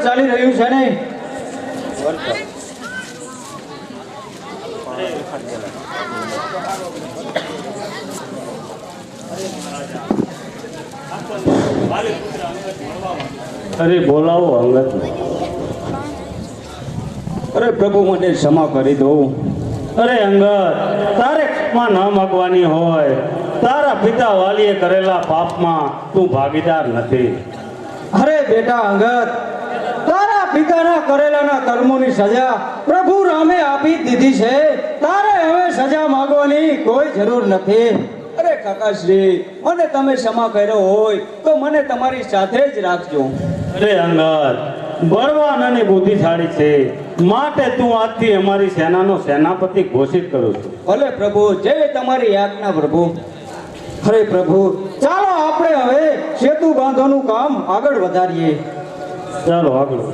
ચાલી રહ્યું છે ને? અરે બોલાવો અંગત. અરે પ્રભુ મને ક્ષમા કરી દો. અરે અંગત, તારે ક્ષમા ન માગવાની હોય. તારા પિતા વાલીએ કરેલા પાપમાં તું ભાગીદાર નથી. અરે બેટા અંગત, તારા પિતાના કરેલાના કર્મોની સજા પ્રભુ રામે આપી દીધી છે. તારે હવે સજા માંગવાની કોઈ જરૂર નથી. અરે કાકાશ્રી, મને તમે ક્ષમા કર્યો હોય તો મને તમારી સાથે જ રાખજો. અરે અંગત, બળવાન અને બુદ્ધિશાળી છે, માટે તું આજથી અમારી સેનાનો સેનાપતિ ઘોષિત કરું છું. ભલે પ્રભુ, જે તમારી આજ્ઞા પ્રભુ. અરે પ્રભુ, ચાલો આપણે હવે સેતુ બાંધવાનું કામ આગળ વધારીએ. ચાલો આગળ.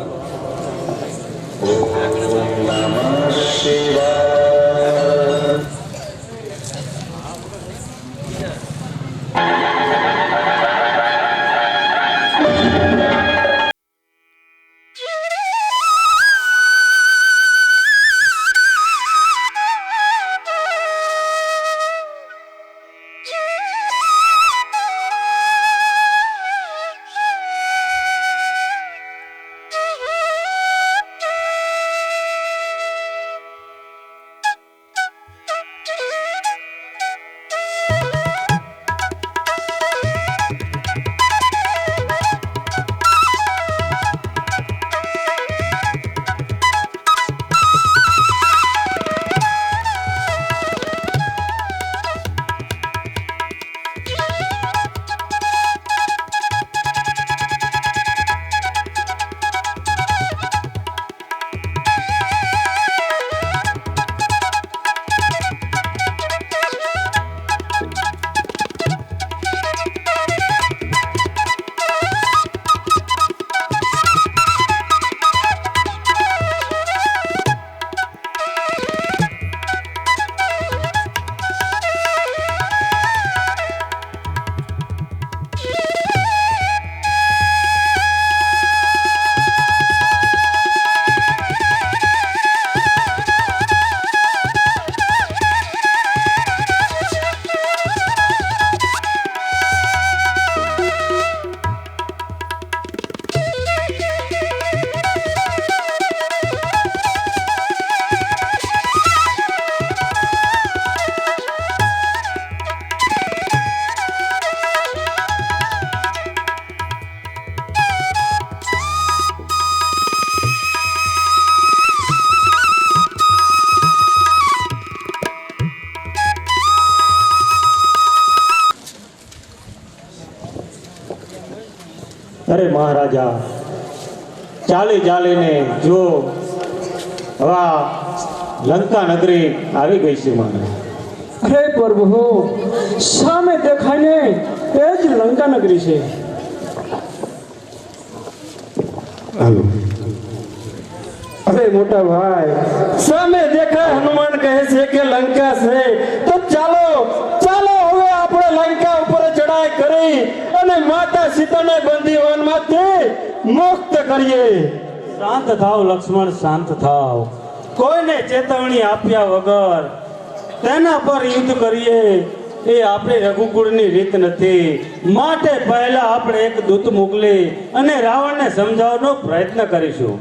અરે મહારાજા, ચાલી ચાલીને જો હવા લંકા નગરી આવી ગઈ છે. મને અરે પ્રભુ, સામે દેખાય ને એ જ લંકા નગરી છે. હાલો. અરે મોટા ભાઈ, સામે દેખાય હનુમાન કહે છે કે લંકા છે, તો ચાલો ચાલો હવે આપણે લંકા ઉપર ચડાઈ કરી અને માતા સીતાને બંદીવાનમાંથી મુક્ત કરીએ. શાંત થાવ લક્ષ્મણ, શાંત થાવ. કોઈને ચેતવણી આપ્યા વગર તેના પર યુદ્ધ કરીએ એ આપણી રઘુકુળની રીત નથી. માટે પહેલા આપણે એક દૂત મોકલી અને રાવણને સમજાવવાનો પ્રયત્ન કરીશું.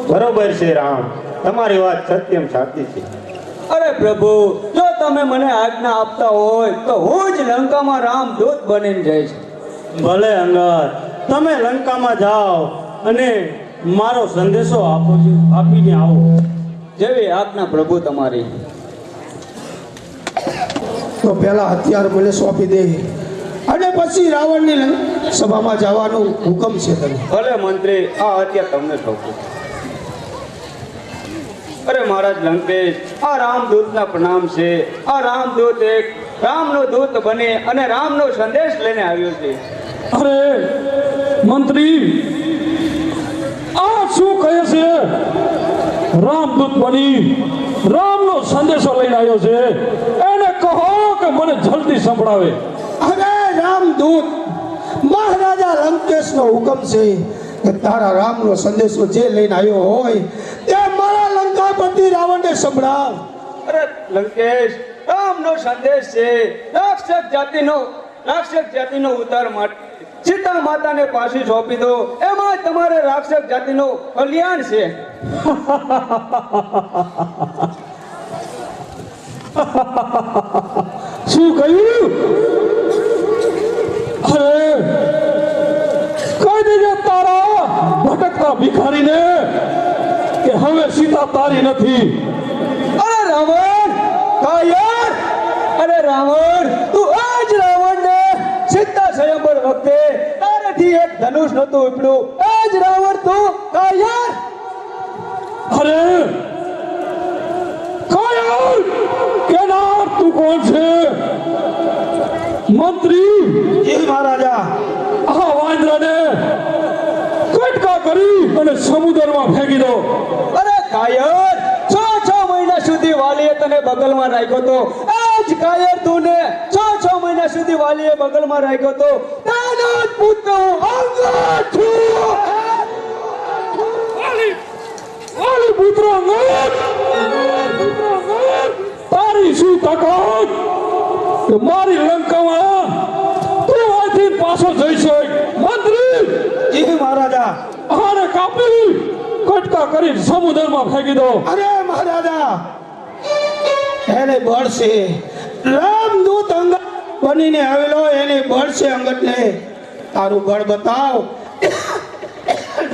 બરોબર છે રામ, તમારી વાત સત્યમ સાચી છે. અરે પ્રભુ, જો તમે મને આજ્ઞા આપતા હોય તો હું જ લંકામાં રામદૂત બનીને જઈશ. ભલે અંગત, તમે લંકામાં જાઓ અને મારો સંદેશો આપીને આવો. જેવી આજ્ઞા પ્રભુ તમારી. તો પહેલા હથિયાર મને સોંપી દે અને પછી રાવણની સભામાં જવાનો હુકમ છે તને. ભલે મંત્રી, આ હથિયાર તમને સોંપું. અરે મહારાજ લંકેશ, આ રામદૂતના પ્રણામ છે. આ રામદૂત એક રામનો દૂત બને અને રામનો સંદેશ લઈને આવ્યો છે. અરે મંત્રી, આ શું કહે છે? રામદૂત બની રામનો સંદેશો લઈને આવ્યો છે. એને કહો કે મને જલ્દી સંભળાવે. અરે રામદૂત, મહારાજા લંકેશનો હુકમ છે કે તારા રામનો સંદેશો જે લઈને આવ્યો હોય તે મારા લંકાપતિ રાવણને સંભળાવ. અરે લંકેશ, રામનો સંદેશ છે રાક્ષસ જાતિનો ઉદ્ધાર માટે સીતા માતાને પાછી સોંપી દો, એમાં તમારે રાક્ષસ જાતિનો કલ્યાણ છે. શું કહ્યું? અરે કહી દેજે તારા ભટકતા ભિખારીને કે હવે સીતા તારી નથી. અરે રાવણ, કાયર! અરે રાવણ, તું આજ રાવણને સીતા સ્વયંવર વખતે તારેથી એક ધનુષ નહોતું ઉપડ્યું, આજ રાવણ તું કાયર! અરે કાયર કેનાર તું કોણ છે? મંત્રી, જી મહારાજા. આ વાંદરાને કટકા કરી અને સમુદ્રમાં ફેંકી દો. અરે કાયર, 6 મહિના સુધી વાલીએ તને બગલમાં રાખ્યો તો, આજ કાયર તુને 6 મહિના સુધી વાલીએ બગલમાં રાખ્યો તો, તાનો જ પુત્ર હું અંગદ છું. વાલી પુત્ર અંગદ, તારી શું તાકાત કે મારી લંકામાં તું અહીંથી પાછો જઈ શક? મંત્રી, જી મહારાજા. આને કાપી કટકા કરી સમુદ્રમાં ફેંકી દો. અરે મહારાજા, એને બળ છે. રામદૂત અંગદ બનીને આવેલો એને બળ છે. અંગદને તારું બળ બતાવ,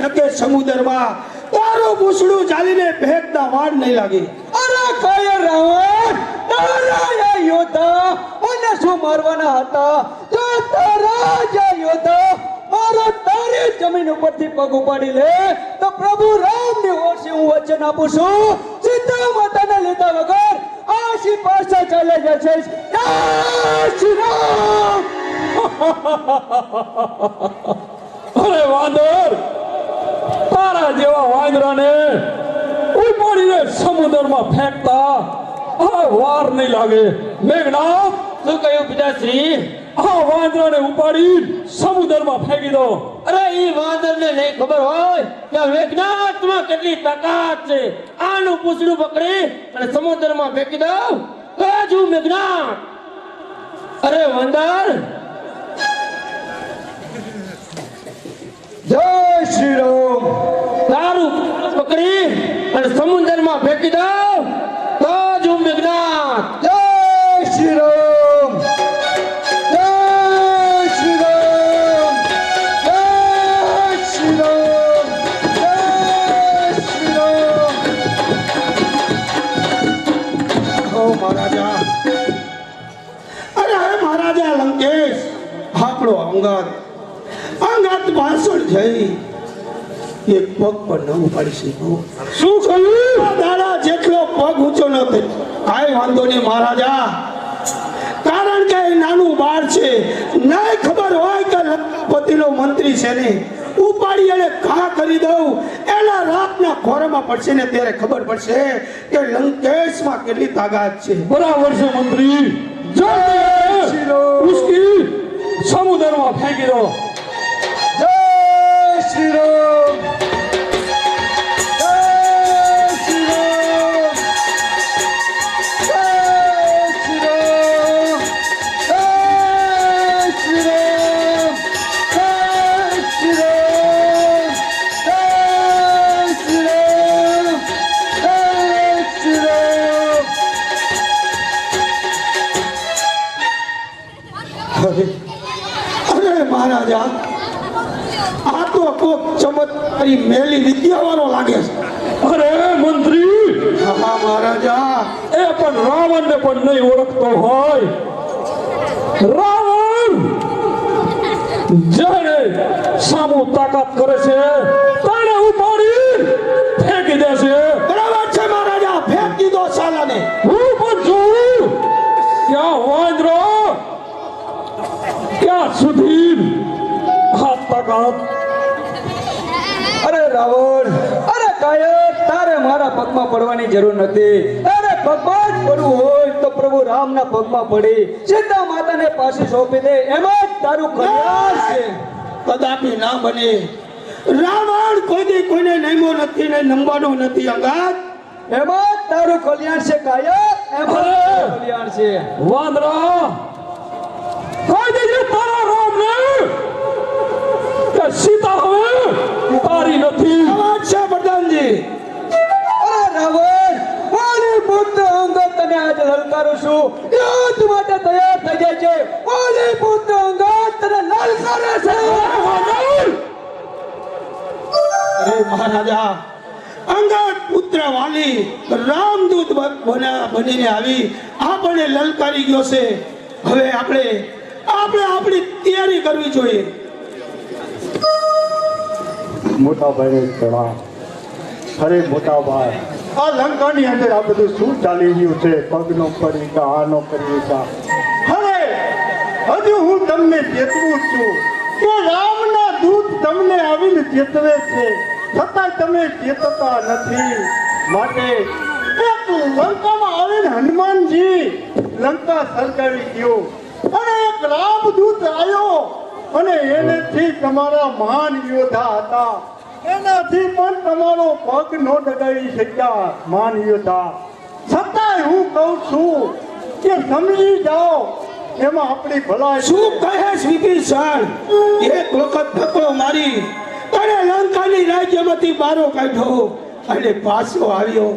નકે સમુદ્રમાં તારું પૂછડું ચાલીને ફેંકતા વાર નહીં લાગે. અરે કાયર રાવણ, તારા આ યોદ્ધા મને શું મારવાના હતા? જો તારા જ આ યોદ્ધા મારો તારી જમીન ઉપરથી પગ ઉપાડી લે તો પ્રભુ રામની ઓરથી હું વચન આપું છું, સીતા માતાને લીધા વગર આશી પાછા ચાલે જશે. જય શ્રી રામ! અરે વાંદર, તારા જેવા વાંદરાને ઉપાડીને સમુદ્રમાં ફેંકતા આ વાર નહીં લાગે. મેઘનાથ, શું કહ્યું પિતાશ્રી? આ વાંદરાને ઉપાડી સમુદ્રમાં ફેંકી દો. અરે ઈ વાંદરને નહીં ખબર હોય કે મેઘનાથમાં કેટલી તાકાત છે. આનું પૂછડું પકડી અને સમુદ્રમાં ફેંકી દઉં તો જ હું મેઘનાથ. અરે વાંદર, જય શ્રી રામ! તારું પૂછડું પકડી અને સમુદ્રમાં ફેંકી દઉં તો જ હું મેઘનાથ. જય શ્રી રામ! જય શ્રી રામ! જય શ્રી રામ! જય શ્રી રામ! ઓ મહારાજા, અરે મહારાજા લંકેશ, આપણો અંગદ પાછળ જઈ એક પગ પર ન ઉપાડી શક્યો. શું કહ્યું? દાડા જેટલો પગ ઊંચો ન થયો. કાંઈ વાંધો નહીં મહારાજા, કારણ કે એ નાનું બાળ છે. નહીં ખબર હોય કે લંકાપતિનો મંત્રી છે ને, ઉપાડી એને ઘા કરી દઉં એના રાતના ખોરામાં પડશે ને ત્યારે ખબર પડશે કે લંકેશમાં કેટલી તાકાત છે. બરાબર છે મંત્રી, જલ્દી ઉસકી સમુદ્રમાં ફેંકી દો. જય શ્રી રામ! જય શ્રી રામ! જય શ્રી રામ! જય શ્રી રામ! જય શ્રી રામ! જય શ્રી રામ! જય શ્રી રામ! અરે મહારાજા, આ તો કોક ચમત્કારી મેલી વિદ્યાવાળો લાગે છે. અરે મંત્રી, હા મહારાજા, એ પણ રાવણને પણ નહીં ઓળખતો હોય. રાવણ જેને સામુ તાકાત કરે છે તેને ઉપાડી ફેંકી દેશે. બરાબર છે મહારાજા, ફેંક દીધો સાલાને. હું પણ જોઉં ક્યાં વાંદરો, ક્યાં સુધી હાથ તાકાત. અરે રાવણ, અરે કાયર, તારે મારા પગમાં પડવાની જરૂર નથી. તારે પગમાં જ પડવું હોય તો પ્રભુ રામના પગમાં પડી સીતા માતાને પાછી સોંપી દે, એમાં જ તારું કલ્યાણ છે. કદાપી ના બને. રાવણ કોઈ કોઈને નમ્યો નથી ને નમવાનો નથી અંગત. એમાં તારું કલ્યાણ છે કાયક, એમાં તારું કલ્યાણ છે. વાંદરા કહી દેજે તારા રામને કે સીતા હવે તારી નથી. વાત છે પ્રધાનજી. અરે રાવણ, મારી પુત્ર અંગત તને આજે લલકારું છું. યુદ્ધ માટે તૈયાર થઈ જાય છે. મારી પુત્ર અંગત તને લલકારે છે. અરે મહારાજા, અંગત પુત્ર વાલી રામદૂત બનીને આવી આપણે લલકારી ગયો છે. હવે આપણે આપણી તૈયારી કરવી જોઈએ. મોટા ભાઈને પ્રણામ. અરે મોટા ભાઈ, આ લંકાની અંદર આ બધું શું ચાલી રહ્યું છે? પગનો પરિકા, આનો પરિકા. હવે હજુ હું તમને ચેતવું છું કે રામના દૂત તમને આવીને ચેતવે છે, છતાં તમે ચેતતા નથી. માટે એક લંકામાં આવીને હનુમાનજી લંકા સળગાવી ગયો અને એક રામદૂત આવ્યો અને એનેથી તમારા મહાન યોદ્ધા હતા, એનાથી પણ તમારો પગ ન ડગાવી શક્યા મહાન યોદ્ધા. છતાંય હું કહું છું કે સમજી જાઓ, એમાં આપણી ભલાઈ. શું કહે વિભીષણ? એક વખત ધક્કો મારી અને લંકાની રાજ્યમાંથી બારો કાઢ્યો અને પાછો આવ્યો.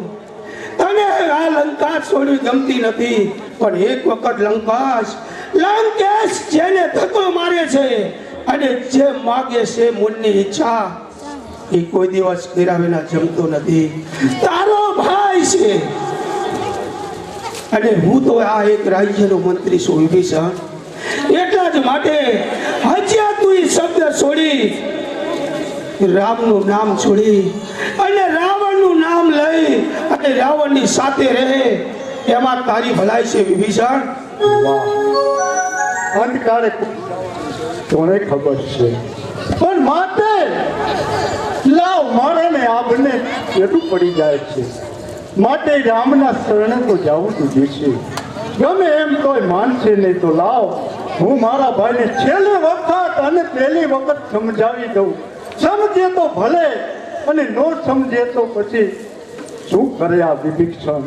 તને આ લંકા છોડવી ગમતી નથી, પણ એક વખત લંકેશ જેને ધક્કો મારે છે અને જે માગે છે મનની ઈચ્છા, એ કોઈ દિવસ કર્યા વિના જમતો નથી. તારો ભાઈ છે અને હું તો આ એક રાજ્યનો મંત્રી છું વિભીષણ. એટલા જ માટે હજી તું એ શબ્દ છોડી, રામનું નામ છોડી અને રાવણનું નામ લઈ અને રાવણની સાથે રહે, એમાં તારી ભલાઈ છે વિભીષણ. વાહ, અંધકારે કોને ખબર છે, પણ માટે લાવ મારે ને આ બંને એટલું પડી જાય છે. માટે રામના શરણે તો જવું તો જોઈશે. ગમે એમ કોઈ માનશે નહીં તો લાવ હું મારા ભાઈને છેલ્લી વખત અને પહેલી વખત સમજાવી દઉં. સમજે તો ભલે અને ન સમજે તો પછી શું કરે આ વિભીષણ.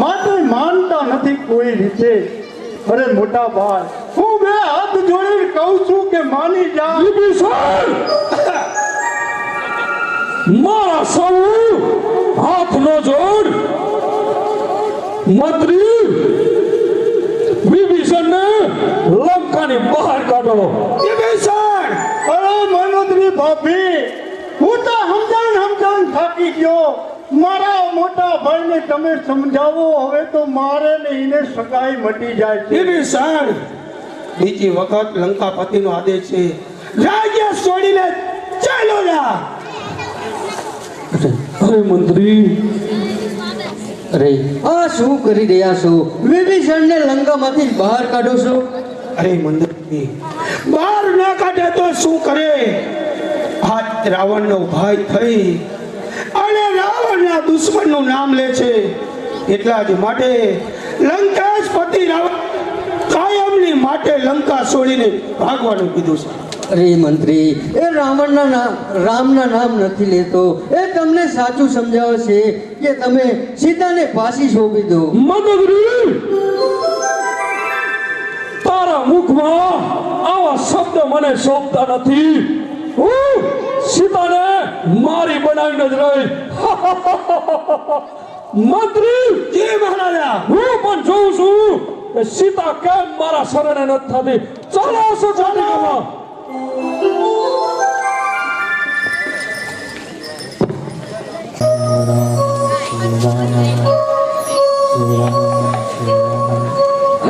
માટે માનતા નથી કોઈ રીતે. અરે મોટા ભાઈ, હું બે હાથ જોડીને કહું છું કે માની જા. વિભીષણ, મારા સૌ હાથ નો જોડ. મંત્રી વિભીષણને લંકાની બહાર કાઢો. વિભીષણ, અરે મનોદરી ભાભી, હું તો સમજાણ થાકી ગયો. મારા મોટા ભાઈને તમે સમજાવો. હવે તો મારે ને એને સગાઈ મટી જાય છે. વિભીષણ, બીજી વખત લંકાપતિનો આદેશ છે, રાજ્ય છોડીને ચાલો જા. અરે મંત્રી, અરે આ શું કરી રહ્યા છો? વિભીષણને લંકામાંથી બહાર કાઢો છો? અરે મંદરી, બહાર ના કાઢે તો શું કરે? આ રાવણનો ભાઈ થઈ અને રાવણના દુશ્મનનું નામ લે છે. એટલા જ માટે લંકાપતિ રાવણ કાયમની માટે લંકા છોડીને ભાગવાનું કીધું છે. અરે મંત્રી, એ રામના નામ નથી લેતો. એ તમને સાચું સમજાવે છે કે તમે સીતાને ફાંસી સોંપી દો. મંત્રી, તારા મુખમાં આવા શબ્દ મને શોભતા નથી. હું સીતાને મારી બનાવીને જ રહી. મંત્રી, જી મહારાજા. હું પણ જોઉં છું કે સીતા કેમ મારા શરણે નથી થતી. ચાલો સજામાં.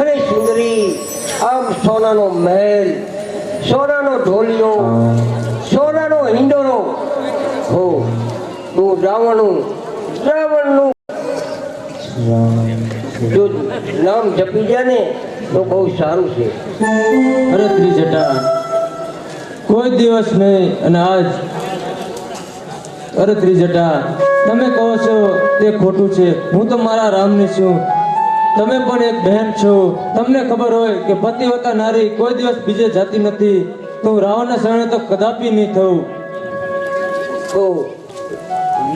અરે સુંદરી, આમ સોનાનો મહેલ, સોનાનો ઢોલિયો, સોનાનો હિંડોરો. હો, તું રાવણનું જો નામ જપી જાય ને તો બહુ સારું છે. અરે ત્રિજટા, કોઈ દિવસ નહીં અને આજ. અરે ત્રિજટા, તમે કહો છો તે ખોટું છે. હું તો મારા રામની છું. તમે પણ એક બહેન છો. તમને ખબર હોય કે પતિવતા નારી કોઈ દિવસ બીજે જાતી નથી. તો હું રાવણના શરણે તો કદાપી નહીં થઉં. તો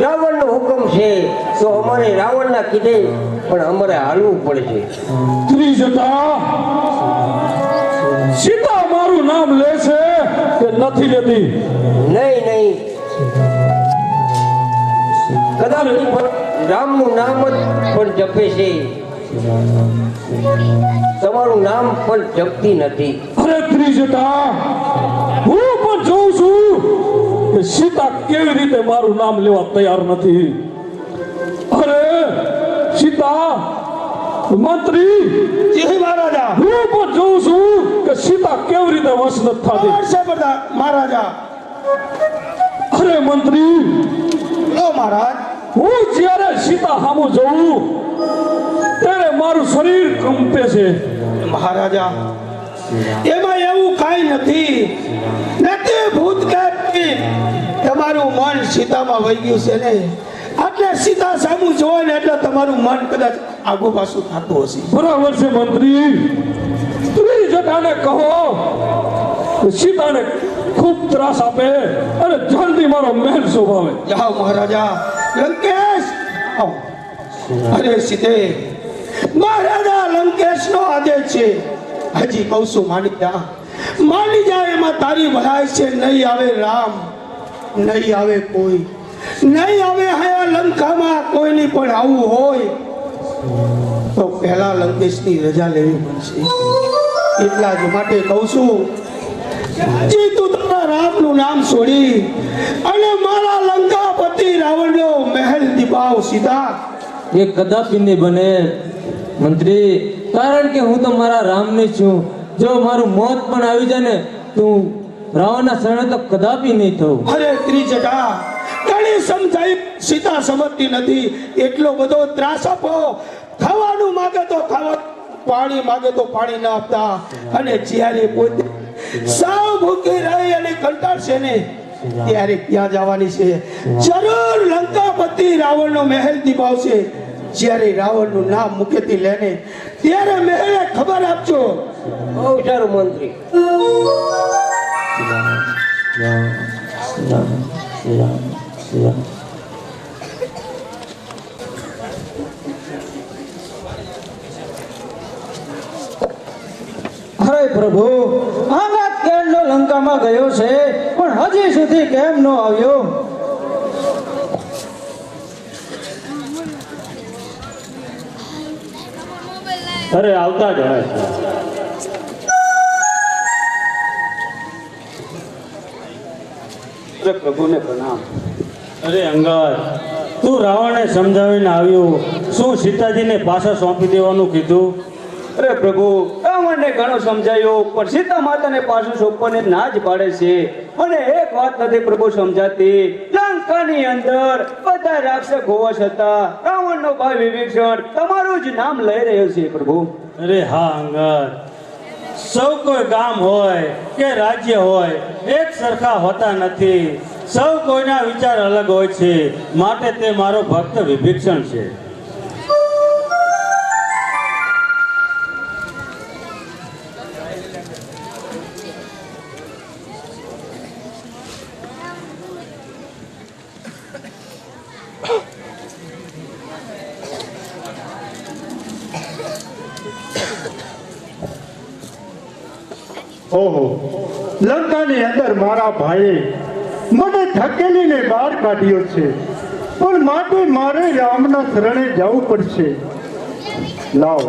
રાવણનો હુકમ છે તો અમારે રાવણના કીધે પણ અમારે હાલવું પડશે. ત્રિજટા સીતા મારું નામ લે છે કે નથી લેતી? નહીં નહીં, કદાચ રામનું નામ જ પણ જપે છે, તમારું નામ પણ જપતી નથી. અરે ત્રિજટા, હું પણ જોઉં છું કે સીતા કેવી રીતે મારું નામ લેવા તૈયાર નથી. અરે સીતા, મંત્રી, જી મહારાજા. હું પણ જોઉં છું કે સીતા કેવી રીતે વશ નથી થતી. છે બધા મહારાજા. અરે મંત્રી, લો મહારાજ. હું જ્યારે સીતા સામું જોઉં ત્યારે મારું શરીર કંપે છે. મહારાજા, એમાં એવું કાંઈ નથી. ભૂત કે તમારું મન સીતામાં વહી ગયું છે ને, એટલે સીતા સામું જોવે ને એટલે તમારું મન કદાચ આગુ પાછું થતું હશે. બરાબર છે મંત્રી. ત્રિજટાને કહો કે સીતાને ખૂબ ત્રાસ આપે અને જલ્દી મારો મહેલ શોભાવે. જાઓ મહારાજા. લંકેશ આવો. અરે સીતે, મહારાજા લંકેશનો આદેશ છે. હજી કહું છું માની જા, માની જા. એમાં તારી ભલાઈ છે. નહીં આવે રામ, નહીં આવે કોઈ, નહીં આવે હયા લંકામાં કોઈની પણ આવું હોય તો પહેલા લંકેશની રજા લેવી પડશે. એટલા જ માટે કહું છું, હજી તું તારા રામનું નામ છોડી અને મારા લંકાપતિ રાવણનો મહેલ દીપાવ સીધા. એ કદાપી નહીં બને મંત્રી, કારણ કે હું તો મારા રામની છું. જો મારું મોત પણ આવી જાય ને તું રાવણના શરણે તો કદાપી નહીં થવું. અરે ત્રિજટા, ઘણી સમજાઈ, સીતા સમજતી નથી. એટલો બધો ત્રાસ આપો. ખાવાનું માગે તો ખાવા, પાણી માગે તો પાણી ના આપતા, અને જ્યારે પોતે સાવ ભૂખી રહી અને કંટાળશે ને ત્યારે ક્યાં જવાની છે? જરૂર લંકાપતિ રાવણનો મહેલ દીપાવશે. જ્યારે રાવણનું નામ મુખેથી લેને ત્યારે મહેલે ખબર આપજો. બહુ સારું મંત્રી. અરે પ્રભુ, આઘાત કેળનો લંકામાં ગયો છે પણ હજી સુધી કેમ ન આવ્યો? અરે આવતા જ હોય છે. અરે પ્રભુને પ્રણામ. અરે અંગદ, તું રાવણને સમજાવીને આવ્યો, શું સીતાજીને પાછા સોંપી દેવાનું કીધું? અરે પ્રભુ, રાવણને ઘણો સમજાયો પણ સીતા માતાને પાછું સોંપવાને ના જ પાડે છે. અને એક વાત નથી પ્રભુ સમજાતી. લંકાની અંદર બધા રાક્ષસ હોવા છતાં રાવણનો ભાઈ વિભીષણ તમારું જ નામ લઈ રહ્યો છે પ્રભુ. અરે હા અંગદ, સૌ કોઈ ગામ હોય કે રાજ્ય હોય એક સરખા હોતા નથી. સૌ કોઈના વિચાર અલગ હોય છે. માટે તે મારો ભક્ત વિભીષણ છે. ઓહો, લંકાની અંદર મારા ભાઈએ મને ધકેલીને બહાર કાઢ્યો છે, પણ માટે મારે રામના શરણે જવું પડશે. લાવ,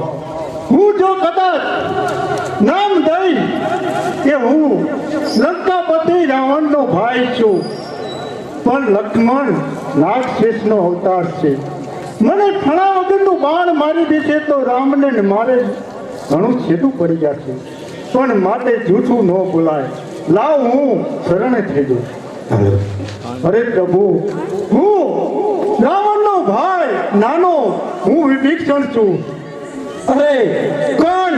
હું જો કદાચ નામ દઈ કે હું લંકાપતિ રાવણનો ભાઈ છું, પણ લક્ષ્મણ નાગશેષનો અવતાર છે. મને ફણા વગરનું બાણ મારી દેશે તો રામને ને મારે ઘણું છેટું પડી જશે. પણ માટે જૂઠું ન બોલાય. લાવ, હું શરણે થઈ જઉં. અરે પ્રભુ, હું રાવણનો ભાઈ નાનો, હું વિભીષણ છું. અરે કોણ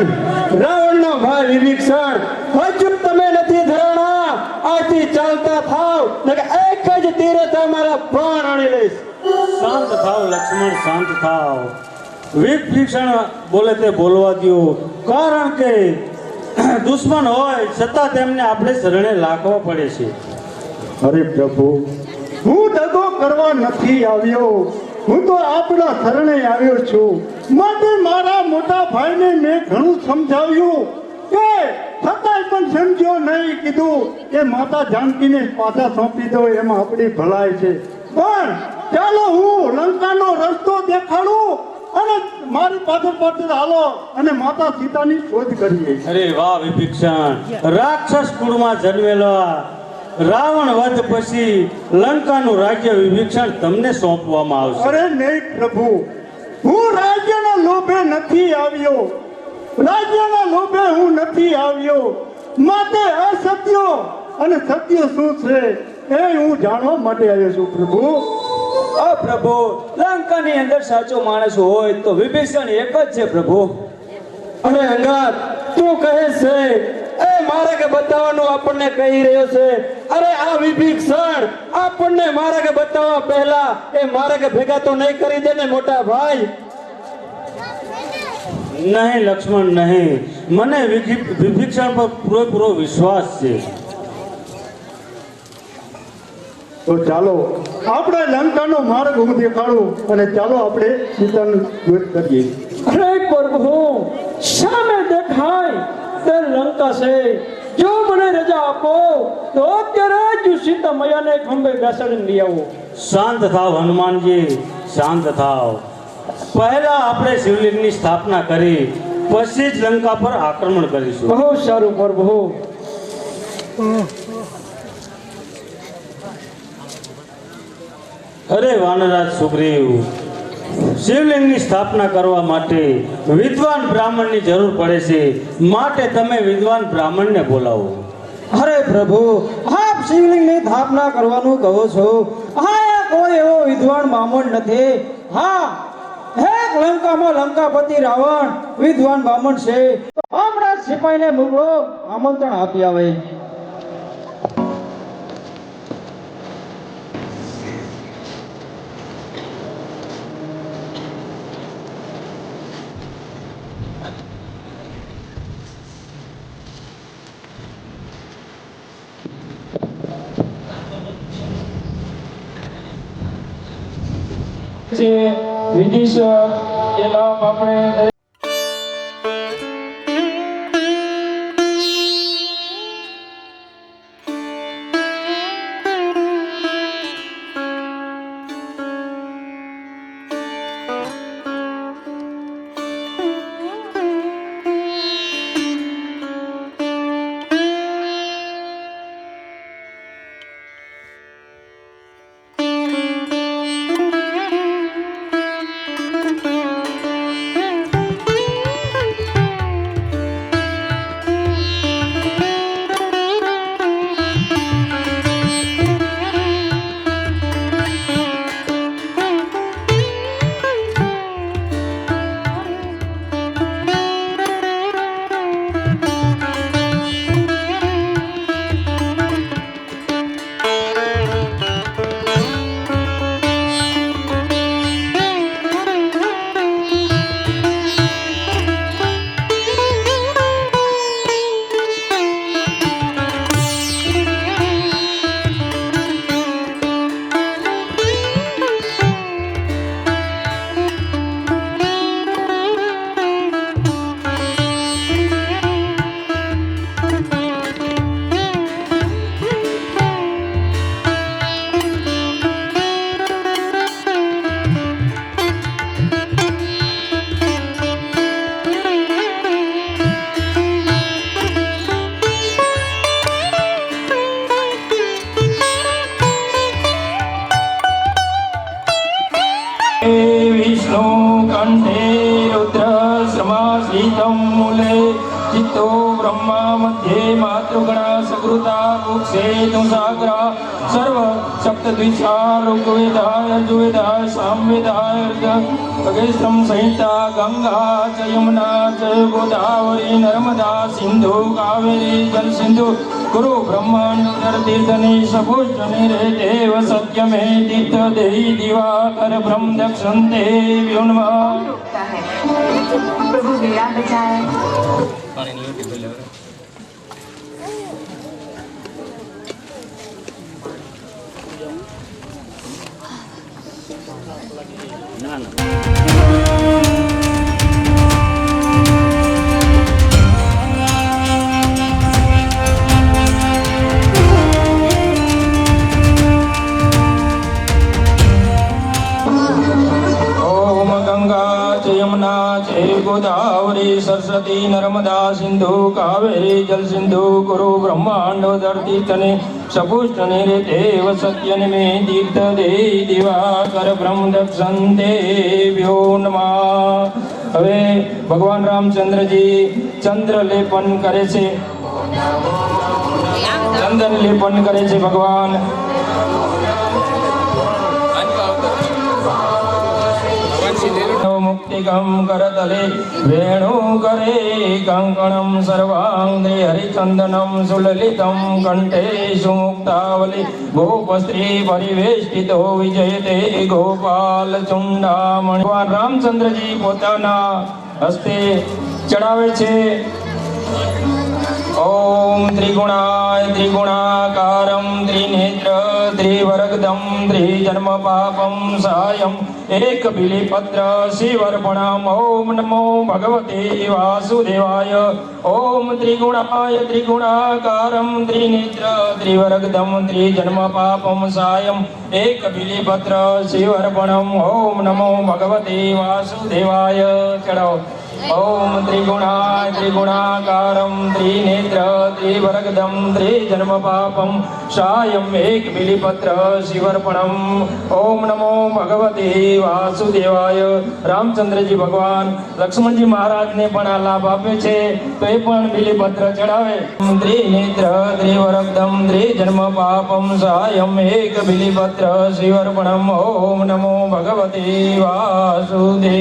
રાવણનો ભાઈ વિભીષણ? હજુ તમે નથી ધરાણા. આથી ચાલતા થાવ નકે એક જ તીરે તમારા પ્રાણ આણી લઈશ. શાંત થાવ લક્ષ્મણ, શાંત થાવ. વિભીષણ બોલે તે બોલવા દો, કારણ કે દુશ્મન હોય છતાં તેમને આપણે શરણે લાગવા પડે છે. અરે પ્રભુ, હું દગો કરવા નથી આવ્યો, હું તો આપના શરણે આવ્યો છું. માટે મારા મોટા ભાઈને મેં ઘણું સમજાવ્યું કે છતાંય પણ સમજ્યો નહીં. કીધું કે માતા જાનકીને પાછા સોંપી દો, એમાં આપણી ભલાઈ છે. પણ ચાલો હું લંકાનો રસ્તો દેખાડું અને મારી પાછળ હાલો અને માતા સીતાની શોધ કરીએ. અરે વાહ વિભીષણ, રાક્ષસ કુળમાં જન્મેલા રાવણ વધ પછી લંકાનું રાજ્ય વિભીષણ તમને સોંપવામાં આવશે. અરે નહીં પ્રભુ, હું રાજ્યના લોભે નથી આવ્યો, રાજ્યના લોભે હું નથી આવ્યો. માટે અસત્યો અને સત્ય શું છે એ હું જાણવા માટે આવ્યો છું પ્રભુ. પ્રભુ, લંકાની અંદર સાચો માણસ હોય તો વિભીષણ એક જ છે પ્રભુ. અરે અંગદ, તું કહે છે એ મારે કે બતાવવાનું આપણને કહી રહ્યો છે. અરે આ વિભીષણ આપણને મારે કે બતાવવા પહેલા એ મારે કે ભેગા તો નહીં કરી દે ને મોટા ભાઈ? નહીં લક્ષ્મણ નહીં, મને વિભીષણ પર પૂરેપૂરો વિશ્વાસ છે. તો ચાલો આપણે લંકાનો માર્ગ હું દેખાડું અને ચાલો આપણે સીતાનું શોધ કરીએ. અરે પ્રભુ, સામે દેખાય તે લંકા છે. જો મને રજા આપો તો અત્યારે જ સીતા મૈયાને ખંભે બેસાડીને લઈ આવો. શાંત થાવ હનુમાનજી, શાંત થાવ. પહેલા આપણે શિવલિંગની સ્થાપના કરી પછી જ લંકા પર આક્રમણ કરીશું. બહુ સારું પ્રભુ. અરે વાનરાજ સુગ્રીવ, શિવલિંગની સ્થાપના કરવા માટે વિદ્વાન બ્રાહ્મણની જરૂર પડે છે. માટે તમે વિદ્વાન બ્રાહ્મણને બોલાવો. અરે પ્રભુ, આપ શિવલિંગની સ્થાપના કરવાનું કહો છો. હા, કોઈ એવો વિદ્વાન બ્રાહ્મણ નથી. હા, એક લંકામાં લંકાપતિ રાવણ વિદ્વાન બ્રાહ્મણ છે. હમણાં સિપાહીને મોકલો, આમંત્રણ આપી આવે. વિધિશ્વર એ લાભ આપણે વિષ્ણુ કંઠે રુદ્ર શ્રમાશ્રિતમ મૂલે चित्तो ब्रह्मा मध्ये मातृगणा सकृता मुक्षे तुषाग्रा सर्व सप्तद्विषा ऋग्वेदाय यजुर्वेदाय सामवेदाय खगेश्वरं संहिता गंगा च यमुना च गोदावरी नर्मदा सिंधु कावेरी जल सिंधु गुरु ब्रह्मांड तीर्थनि सपुष्टनि रे देव सत्यमे तीर्थ देहि दिवाकर ब्रह्म दक्षन्ते व्योन्मा प्रभु लीला बचाए ओम गंगा च यमुना च गोदावरी सरस्वती नर्मदा सिंधु कावेरी जल सिंधु कुरु ब्रह्मांड धरती तने सपुष्ट देव सत्य निमे तीर्थ दे दिवाकर ब्रह्म दक्षण देव्यो नमः। હવે ભગવાન રામચંદ્રજી ચંદ્ર લેપન કરે છે, ચંદન લેપન કરે છે ભગવાન। मुक्तिगम करतले वेणु करे कंकणम सर्वांगे हरिचंदनम सुललितम कंठे सुमुक्तावली गोपस्त्री परिवेष्टितो विजयते गोपाल चुंडामणि। भगवान रामचंद्रजी પોતાના હસ્તે ચડાવે છે। ओम त्रिगुणाय त्रिगुणाकारं त्रिनेत्र त्रिवरगदं त्रिजन्म पापं सायं एक बिलीपत्र शिवर्पणम्। ओम नमो भगवते वासुदेवाय। ओम त्रिगुणाय त्रिगुणाकारं त्रिनेत्र त्रिवरगदं त्रिजन्म पापं सायं एक बिलीपत्र शिवर्पणम्। ओम नमो भगवते वासुदेवाय। चढ़ाओ। ओम त्रिगुणाय त्रिगुणाकारं त्रिनेत्र त्रिवरगदं त्रिजन्म पापं सायं एक बिलीपत्र शिवर्पणम्। ओम नमो भगवते वासुदेवाय। रामचंद्रजी भगवान लक्ष्मणजी महाराज ने पण आ लाभ आपे छे तो ए पण बिलीपत्र चढ़ावे। त्रिनेत्र त्रिवरगदं त्रिजन्म पापं सायं एक बिलीपत्र शिवर्पणम्। ओम नमो भगवते वासुदेवाय।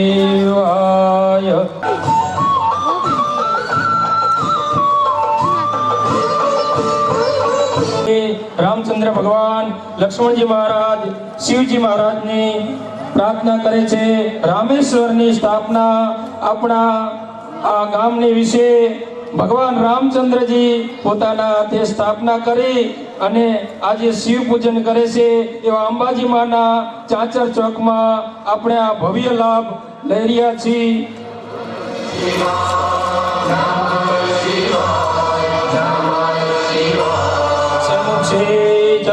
रामचंद्र भगवान लक्ष्मणजी महाराज शिवजी महाराज ने प्रार्थना करे छे। रामेश्वर ની સ્થાપના આપણા આ ગામની વિશે ભગવાન રામચંદ્રજી પોતાના હાથે સ્થાપના કરી અને આજે શિવ પૂજન કરે છે। એવા અંબાજી માના ચાચર ચોકમાં આપણે આ ભવ્ય લાભ લઈ રહ્યા છીએ।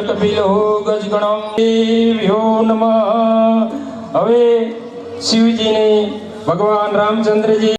ચકબીલો ગજગણમ દેવ્યો નમઃ। હવે શિવજીને ભગવાન રામચંદ્રજી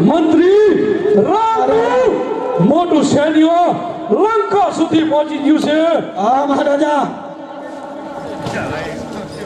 મંત્રી રામ મોટું સૈન્ય લંકા સુધી પહોંચી ગયું છે। હા મહારાજા।